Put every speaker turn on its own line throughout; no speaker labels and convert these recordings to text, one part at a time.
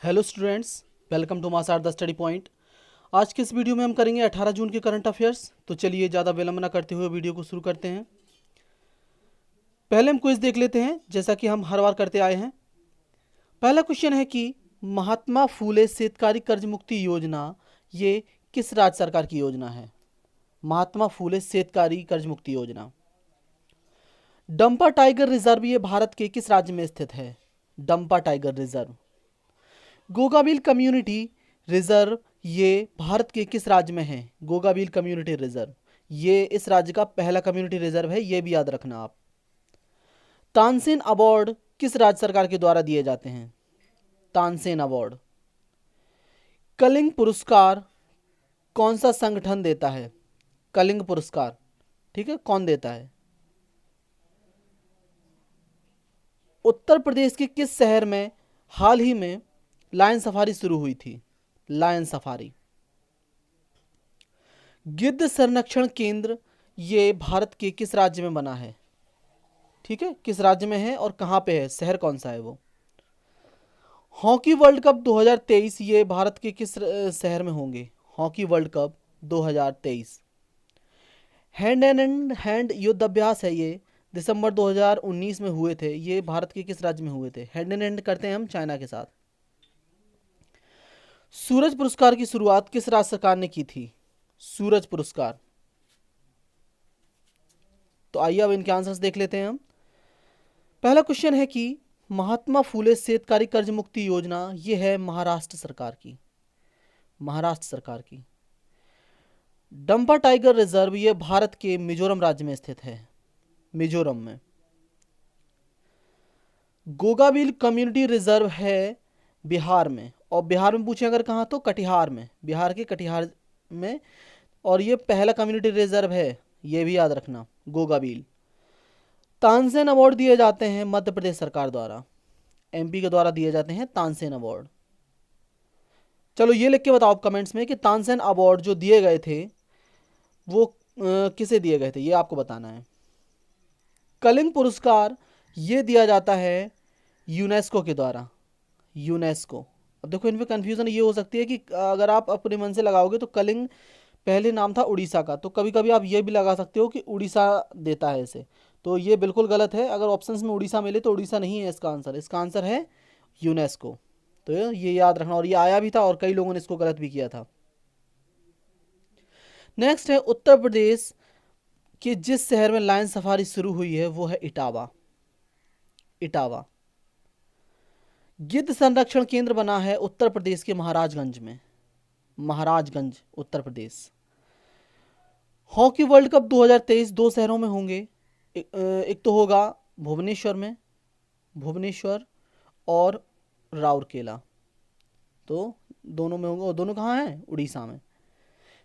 Hello students, welcome to mass are the study point. आज के इस वीडियो में हम करेंगे 18 जून के करंट अफेयर्स। तो चलिए ज़्यादा विलंब न करते हुए वीडियो को शुरू करते हैं। पहले हम क्विज देख लेते हैं, जैसा कि हम हर बार करते आए हैं। पहला क्वेश्चन है कि महात्मा फूले शेतकारी कर्ज मुक्ति योजना ये किस राज्य सरकार की योजना है? महात्मा फूले शेतकारी कर्ज मुक्ति योजना। डंपा टाइगर रिजर्व ये भारत के किस राज्य में स्थित है? Dampa tiger reserve. Gogabil community reserve ये भारत के किस राज्य में है? गोगाबिल कम्युनिटी रिजर्व ये इस राज्य का पहला कम्युनिटी रिजर्व है, ये भी याद रखना आप। तानसेन अवार्ड किस राज्य सरकार के द्वारा दिए जाते हैं? तानसेन अवार्ड। कलिंग पुरस्कार कौन सा संगठन देता है? कलिंग पुरस्कार, ठीक है, कौन देता है? उत्तर प्रदेश के किस शहर में हाल ही में लायन सफारी शुरू हुई थी? Lion safari. गिद्ध संरक्षण केंद्र ये भारत के किस राज्य में बना है? ठीक है, किस राज्य में है और कहाँ पे है, शहर कौन सा है वो? हॉकी वर्ल्ड कप 2023 ये भारत के किस शहर में होंगे? Hockey world cup 2023। Hand and hand युद्ध अभ्यास है, ये दिसंबर 2019 में हुए थे। ये भारत के किस राज्य में हुए थे? हैंड एंड हैंड करते हैं हम चाइना के साथ। सूरज पुरस्कार की शुरुआत किस राज्य सरकार ने की थी? सूरज पुरस्कार। तो आइए अब इनके आंसर्स देख लेते हैं हम। पहला क्वेश्चन है कि महात्मा फूले शेतकारी कर्ज मुक्ति योजना ये है महाराष्ट्र सरकार की। महाराष्ट्र सरकार की। डंपा टाइगर रिजर्व ये भारत के मिजोरम राज्य में स्थित है, मिजोरम में। गोगाबिल कम्युनिटी रिजर्व है बिहार में, और बिहार में पूछे अगर कहाँ तो कटिहार में, बिहार के कटिहार में। और ये पहला कम्युनिटी रिजर्व है, ये भी याद रखना, गोगाबिल। तानसेन अवार्ड दिए जाते हैं मध्य प्रदेश सरकार द्वारा, एमपी के द्वारा दिए जाते हैं तानसेन अवार्ड। चलो ये लिख के बताओ कमेंट्स में कि तानसेन अवार्ड जो दिए गए थे वो किसे दिए गए थे, ये आपको बताना है। कलिंग पुरस्कार ये दिया जाता है यूनेस्को के द्वारा, यूनेस्को। अब देखो इनमें कन्फ्यूजन ये हो सकती है कि अगर आप अपने मन से लगाओगे तो कलिंग पहले नाम था उड़ीसा का, तो कभी कभी आप ये भी लगा सकते हो कि उड़ीसा देता है इसे, तो ये बिल्कुल गलत है। अगर ऑप्शंस में उड़ीसा मिले तो उड़ीसा नहीं है इसका आंसर, इसका आंसर है यूनेस्को। तो ये याद रखना, और ये आया भी था और कई लोगों ने इसको गलत भी किया था। नेक्स्ट है उत्तर प्रदेश के जिस शहर में लायन सफारी शुरू हुई है वो है इटावा, इटावा। गिद्ध संरक्षण केंद्र बना है उत्तर प्रदेश के महाराजगंज में, Maharajganj Uttar Pradesh. Hockey world cup 2023 दो शहरों में होंगे, एक तो होगा भुवनेश्वर में, भुवनेश्वर और राउरकेला, तो दोनों में होंगे। और दोनों कहाँ हैं? उड़ीसा में।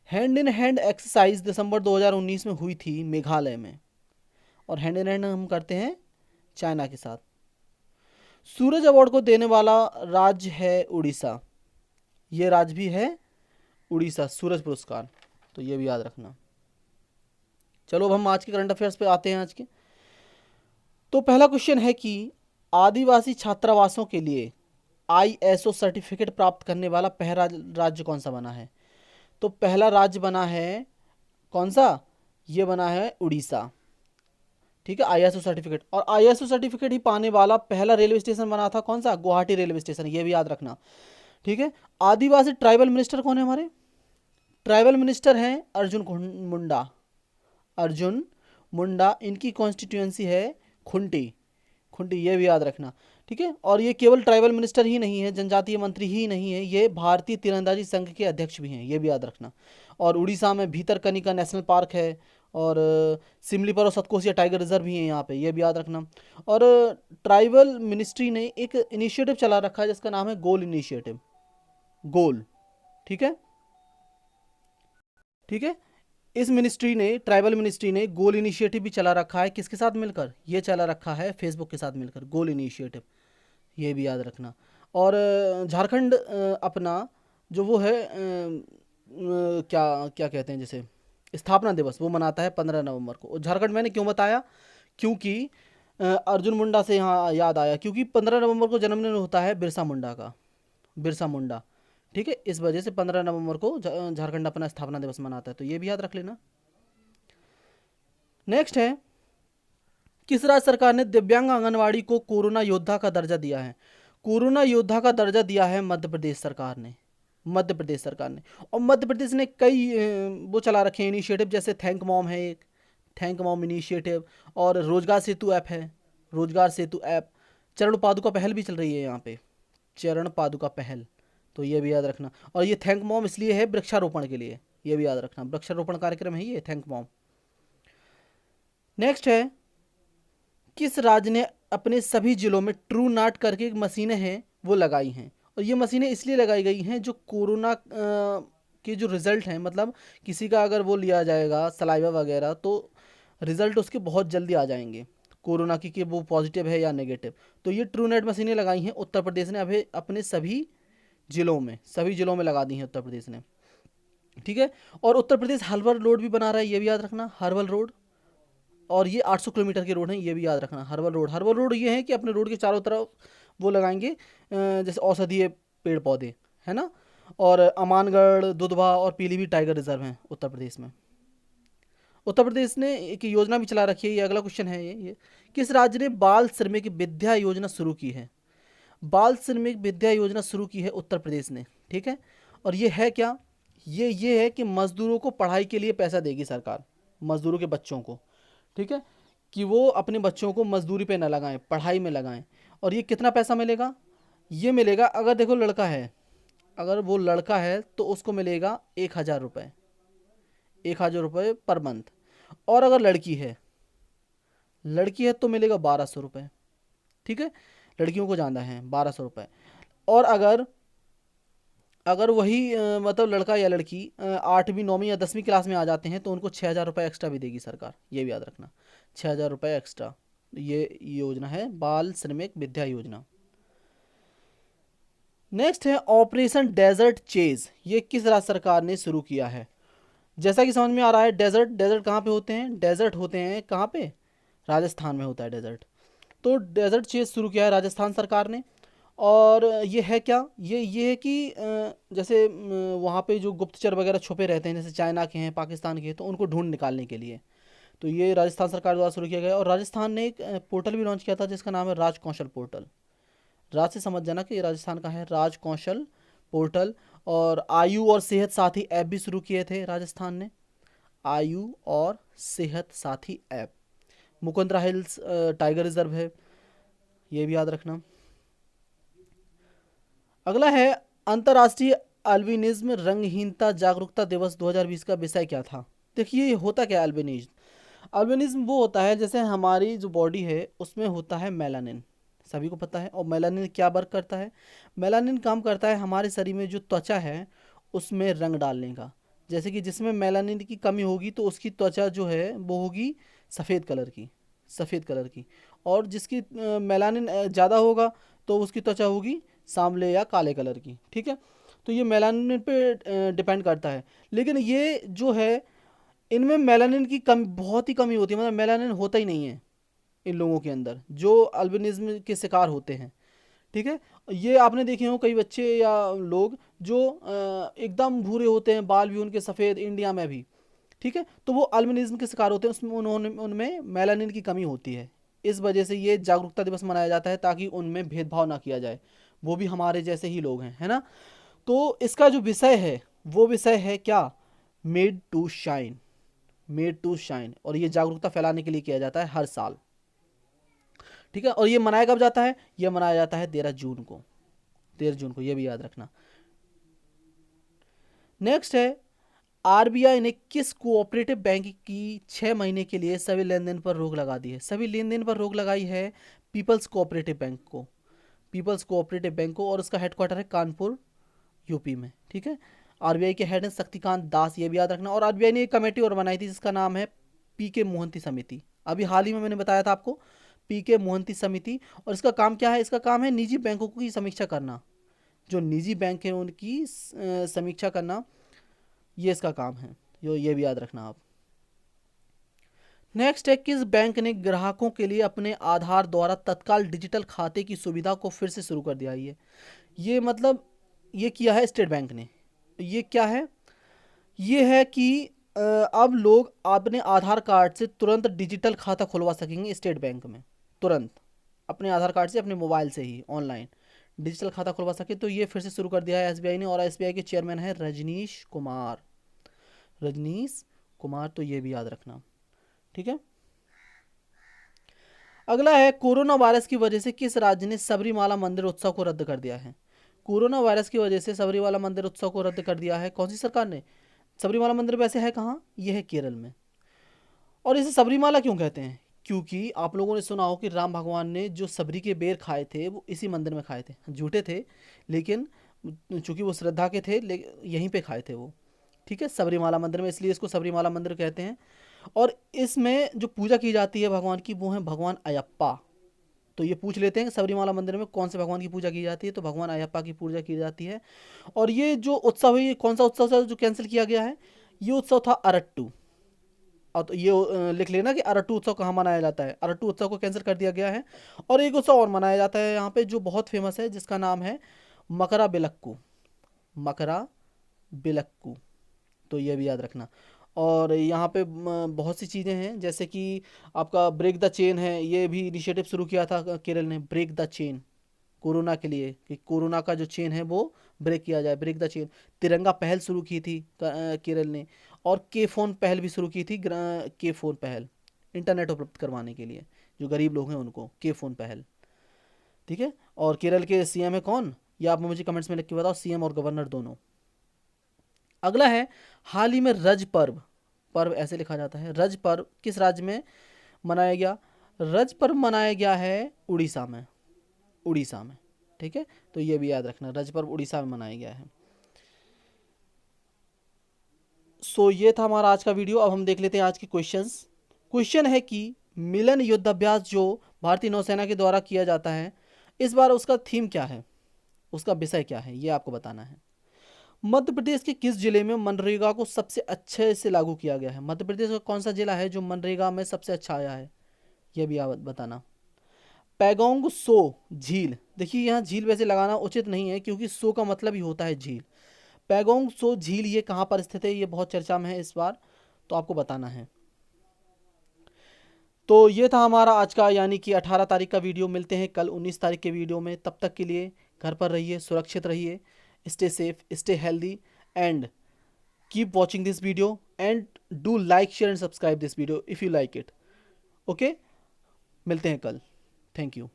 हैंड इन हैंड एक्सरसाइज दिसंबर 2019 में हुई थी मेघालय में, और हैंड इन हैंड हम करते हैं चाइना के साथ। सूरज अवार्ड को देने वाला राज्य है उड़ीसा, ये राज्य भी है उड़ीसा, सूरज पुरस्कार, तो ये भी याद रखना। चलो अब हम आज के करंट अफेयर्स पे आते हैं आज के। तो पहला क्वेश्चन है कि आदिवासी छात्रावासों के लिए आईएसओ सर्टिफिकेट प्राप्त करने वाला पहला राज्य कौन सा बना है? तो पहला राज्य बना है कौन सा? ये बना है उड़ीसा, ठीक है, आईएसओ सर्टिफिकेट। और आईएसओ सर्टिफिकेट ही पाने वाला पहला रेलवे स्टेशन बना था कौन सा? गुवाहाटी रेलवे स्टेशन, ये भी याद रखना, ठीक है। आदिवासी ट्राइबल मिनिस्टर कौन है हमारे? ट्राइबल मिनिस्टर हैं अर्जुन मुंडा, अर्जुन मुंडा। इनकी कॉन्स्टिट्यूएंसी है खुंटी, खुंटी, ये भी याद रखना, ठीक है। और ये केवल ट्राइबल मिनिस्टर ही नहीं है, जनजातीय मंत्री ही नहीं है, ये भारतीय तीरंदाजी संघ के अध्यक्ष भी हैं, ये भी याद रखना। और उड़ीसा में भीतरकनिका नेशनल पार्क है, और सिमलीपाल और सतकोसिया टाइगर रिजर्व भी है यहाँ पे, ये भी याद रखना। और ट्राइबल मिनिस्ट्री ने एक इनिशिएटिव चला रखा है जिसका नाम है गोल इनिशिएटिव, गोल, ठीक है, ठीक है। इस मिनिस्ट्री ने, ट्राइबल मिनिस्ट्री ने गोल इनिशिएटिव भी चला रखा है, किसके साथ मिलकर? ये चला रखा है फेसबुक के साथ मिलकर, गोल इनिशिएटिव, ये भी याद रखना। और झारखंड अपना जो वो है क्या क्या कहते हैं, जैसे स्थापना दिवस वो मनाता है 15 नवंबर को। और झारखंड मैंने क्यों बताया? क्योंकि अर्जुन मुंडा से यहाँ याद आया, क्योंकि 15 नवंबर को जन्मदिन होता है बिरसा मुंडा का, बिरसा मुंडा। ठीक है, इस वजह से 15 नवंबर को झारखंड अपना स्थापना दिवस मनाता है, तो ये भी याद रख लेना। नेक्स्ट है, किस राज्य सरकार ने दिव्यांग आंगनवाड़ी को कोरोना योद्धा का दर्जा दिया है? कोरोना योद्धा का दर्जा दिया है मध्य प्रदेश सरकार ने। मध्य प्रदेश सरकार ने। और मध्य प्रदेश ने कई वो चला रखे हैं इनिशिएटिव, जैसे थैंक मॉम है एक, थैंक मॉम इनिशिएटिव, और रोजगार सेतु ऐप है, रोजगार सेतु ऐप। चरण पादुका पहल भी चल रही है यहाँ पे, चरण पादुका पहल, तो ये भी याद रखना। और ये थैंक मॉम इसलिए है वृक्षारोपण के लिए, ये भी याद रखना, वृक्षारोपण कार्यक्रम है ये थैंक मॉम। नेक्स्ट है, किस राज्य ने अपने सभी जिलों में ट्रू नाट करके एक मशीनें हैं वो लगाई हैं? और ये मशीनें इसलिए लगाई गई हैं, जो कोरोना के जो रिजल्ट हैं, मतलब किसी का अगर वो लिया जाएगा सलाइवा वगैरह, तो रिजल्ट उसके बहुत जल्दी आ जाएंगे कोरोना की, कि वो पॉजिटिव है या नेगेटिव। तो ये ट्रू नेट मशीनें लगाई हैं उत्तर प्रदेश ने अभी अपने सभी जिलों में लगा दी हैं उत्तर प्रदेश ने। ठीक है, और उत्तर प्रदेश हर्बल रोड भी बना रहा है, ये भी याद रखना, हर्बल रोड। और ये 800 किलोमीटर के रोड हैं, ये भी याद रखना, हर्बल रोड। हर्बल रोड ये है कि अपने रोड के चारों तरफ वो लगाएंगे जैसे औषधीय पेड़ पौधे, है ना। और अमानगढ़, दुधवा और पीलीभीत टाइगर रिजर्व हैं उत्तर प्रदेश में। उत्तर प्रदेश ने एक योजना भी चला रखी है, ये अगला क्वेश्चन है ये किस राज्य ने बाल श्रमिक विद्या योजना शुरू की है? बाल श्रमिक विद्या योजना शुरू की है उत्तर प्रदेश ने। ठीक है, और ये है क्या? ये है कि मजदूरों को पढ़ाई के लिए पैसा देगी सरकार, मजदूरों के बच्चों को। ठीक है, कि वो अपने बच्चों को मजदूरी पे ना लगाएं, पढ़ाई में लगाएं। और ये कितना पैसा मिलेगा? ये मिलेगा, अगर देखो लड़का है, अगर वो लड़का है तो उसको मिलेगा 1,000 रुपये, 1,000 रुपये पर मंथ। और अगर लड़की है तो मिलेगा 1,200 रुपये। ठीक है, लड़कियों को ज़्यादा है 1,200 रुपये। और अगर अगर वही मतलब लड़का या लड़की 8वीं 9वीं या 10वीं क्लास में आ जाते हैं तो उनको 6,000 रुपये एक्स्ट्रा भी देगी सरकार, ये भी याद रखना, 6,000 रुपये एक्स्ट्रा। ये योजना है बाल श्रमिक विद्या योजना। नेक्स्ट है ऑपरेशन डेजर्ट चेज, ये किस राज्य सरकार ने शुरू किया है? जैसा कि समझ में आ रहा है, डेजर्ट कहाँ पे होते हैं? डेजर्ट होते हैं कहाँ पे? राजस्थान में होता है डेजर्ट। तो डेजर्ट चेज शुरू किया है राजस्थान सरकार ने। और ये है क्या? ये है कि जैसे वहाँ पे जो गुप्तचर वगैरह छुपे रहते हैं, जैसे चाइना के हैं, पाकिस्तान के हैं, तो उनको ढूंढ निकालने के लिए। तो ये राजस्थान सरकार द्वारा शुरू किया गया। और राजस्थान ने एक पोर्टल भी लॉन्च किया था जिसका नाम है राज कौशल पोर्टल। राज से समझ जाना कि ये राजस्थान का है, राज कौशल पोर्टल। और आयु और सेहत साथी ऐप भी शुरू किए थे राजस्थान ने, आयु और सेहत साथी app. Mukundra hills tiger reserve है, ये भी याद रखना। अगला है, अंतर्राष्ट्रीय अल्बिनिज्म रंगहीनता जागरूकता दिवस 2020 का विषय क्या था? देखिए, ये होता क्या है अल्बिनिज्म? अल्बिनिज्म वो होता है, जैसे हमारी जो बॉडी है उसमें होता है मेलानिन, सभी को पता है। और मेलानिन क्या वर्क करता है? मेलानिन काम करता है हमारे शरीर में जो त्वचा है उसमें रंग डालने का। जैसे कि जिसमें मेलानिन की कमी होगी तो उसकी त्वचा जो है वो होगी सफ़ेद कलर की, सफ़ेद कलर की। और जिसकी मेलानिन ज़्यादा होगा तो उसकी त्वचा होगी सांवले या काले कलर की। ठीक है, तो ये मेलानिन पे डिपेंड करता है। लेकिन ये जो है, इनमें मेलानिन की कमी, बहुत ही कमी होती है, मतलब मेलानिन होता ही नहीं है इन लोगों के अंदर जो अल्बिनिज्म के शिकार होते हैं। ठीक है, ये आपने देखे हो कई बच्चे या लोग जो एकदम भूरे होते हैं, बाल भी उनके सफ़ेद, इंडिया में भी। ठीक है, तो वो अल्बिनिज्म के शिकार होते हैं, उसमें उनमें मेलानिन की कमी होती है। इस वजह से ये जागरूकता दिवस मनाया जाता है, ताकि उनमें भेदभाव ना किया जाए, वो भी हमारे जैसे ही लोग हैं, है ना। तो इसका जो विषय है वो विषय है क्या? Made to shine, made to shine. और ये जागरूकता फैलाने के लिए किया जाता है हर साल। ठीक है, और ये मनाया कब जाता है? ये मनाया जाता है 13 जून को, 13 जून को, ये भी याद रखना। नेक्स्ट है, आरबीआई ने किस कोऑपरेटिव बैंक की 6 महीने के लिए सभी लेन देन पर रोक लगा दी है? सभी लेन देन पर रोक लगाई है पीपल्स कोऑपरेटिव बैंक को, पीपल्स कोऑपरेटिव बैंक को। और उसका हेडक्वार्टर है कानपुर, यूपी में। ठीक है, आरबीआई के हेड हैं शक्तिकांत दास, ये भी याद रखना। और आरबीआई ने एक कमेटी और बनाई थी जिसका नाम है पीके मोहंती समिति। अभी हाल ही में मैंने बताया था आपको, पीके मोहंती समिति। और इसका काम क्या है? इसका काम है निजी बैंकों की समीक्षा करना, जो निजी बैंक हैं उनकी समीक्षा करना, ये इसका काम है, ये भी याद रखना आप। नेक्स्ट है, किस बैंक ने ग्राहकों के लिए अपने आधार द्वारा तत्काल डिजिटल खाते की सुविधा को फिर से शुरू कर दिया है? ये मतलब ये किया है स्टेट बैंक ने। ये क्या है? ये है कि अब लोग अपने आधार कार्ड से तुरंत डिजिटल खाता खुलवा सकेंगे स्टेट बैंक में, तुरंत अपने आधार कार्ड से, अपने मोबाइल से ही ऑनलाइन डिजिटल खाता खुलवा सके। तो ये फिर से शुरू कर दिया है एसबीआई ने, और एसबीआई के चेयरमैन है रजनीश कुमार। रजनीश कुमार, तो ये भी याद रखना, ठीक है। अगला है, कोरोना वायरस की वजह से किस राज्य ने सबरीमाला मंदिर उत्सव को रद्द कर दिया है? कोरोना वायरस की वजह से सबरीमाला मंदिर उत्सव को रद्द कर दिया है कौन सी सरकार ने? सबरीमाला मंदिर वैसे है कहाँ? ये है केरल में। और इसे सबरीमाला क्यों कहते हैं? क्योंकि आप लोगों ने सुना हो कि राम भगवान ने जो सबरी के बेर खाए थे वो इसी मंदिर में खाए थे, झूठे थे लेकिन चूंकि वो श्रद्धा के थे यहीं पे खाए थे वो, ठीक है, सबरीमाला मंदिर में, इसलिए इसको सबरीमाला मंदिर कहते हैं। और इसमें जो पूजा की जाती है भगवान की, वो है भगवान अयप्पा। तो ये पूछ लेते हैं कि सबरीमाला मंदिर में कौन से भगवान की पूजा की जाती है, तो भगवान अयप्पा की पूजा की जाती है। और ये जो उत्सव है, ये कौन सा उत्सव था जो कैंसिल किया गया है? ये उत्सव था अरट्टू। और तो ये लिख लेना कि अरट्टू उत्सव कहाँ मनाया जाता है। अरट्टू उत्सव को कैंसिल कर दिया गया है। और एक उत्सव और मनाया जाता है यहाँ पे जो बहुत फेमस है, जिसका नाम है मकरा बिलक्कू। मकरा बिलक्कू, तो ये भी याद रखना। और यहाँ पे बहुत सी चीज़ें हैं, जैसे कि आपका ब्रेक द चेन है, ये भी इनिशिएटिव शुरू किया था केरल ने, ब्रेक द चेन, कोरोना के लिए, कि कोरोना का जो चेन है वो ब्रेक किया जाए, ब्रेक द चेन। तिरंगा पहल शुरू की थी केरल ने। और के फ़ोन पहल भी शुरू की थी, के फ़ोन पहल, इंटरनेट उपलब्ध करवाने के लिए जो गरीब लोग हैं उनको, के फ़ोन पहल, ठीक है। और केरल के सीएम है कौन, ये आप मुझे कमेंट्स में लिख के बताओ, सीएम और गवर्नर दोनों। अगला है, हाल ही में रज पर्व, पर्व ऐसे लिखा जाता है, रज पर्व किस राज्य में मनाया गया? रज पर्व मनाया गया है उड़ीसा में, उड़ीसा में, ठीक है। तो ये भी याद रखना, रज पर्व उड़ीसा में मनाया गया है। सो ये था हमारा आज का वीडियो। अब हम देख लेते हैं आज के क्वेश्चंस। क्वेश्चन है कि मिलन युद्धाभ्यास जो भारतीय नौसेना के द्वारा किया जाता है, इस बार उसका थीम क्या है, उसका विषय क्या है, ये आपको बताना है। मध्य प्रदेश के किस जिले में मनरेगा को सबसे अच्छे से लागू किया गया है? मध्य प्रदेश का कौन सा जिला है जो मनरेगा में सबसे अच्छा आया है, यह भी आप बताना। पैगोंग सो झील, देखिए यहाँ झील वैसे लगाना उचित नहीं है क्योंकि सो का मतलब ही होता है झील। पैगोंग सो झील ये कहाँ पर स्थित है, ये बहुत चर्चा में है इस बार, तो आपको बताना है। तो ये था हमारा आज का, यानी कि 18 तारीख का वीडियो। मिलते हैं कल 19 तारीख के वीडियो में, तब तक के लिए घर पर रहिए, सुरक्षित रहिए, stay safe, stay healthy, and keep watching this video, and do like, share and subscribe this video if you like it. Okay, मिलते हैं कल। Thank you.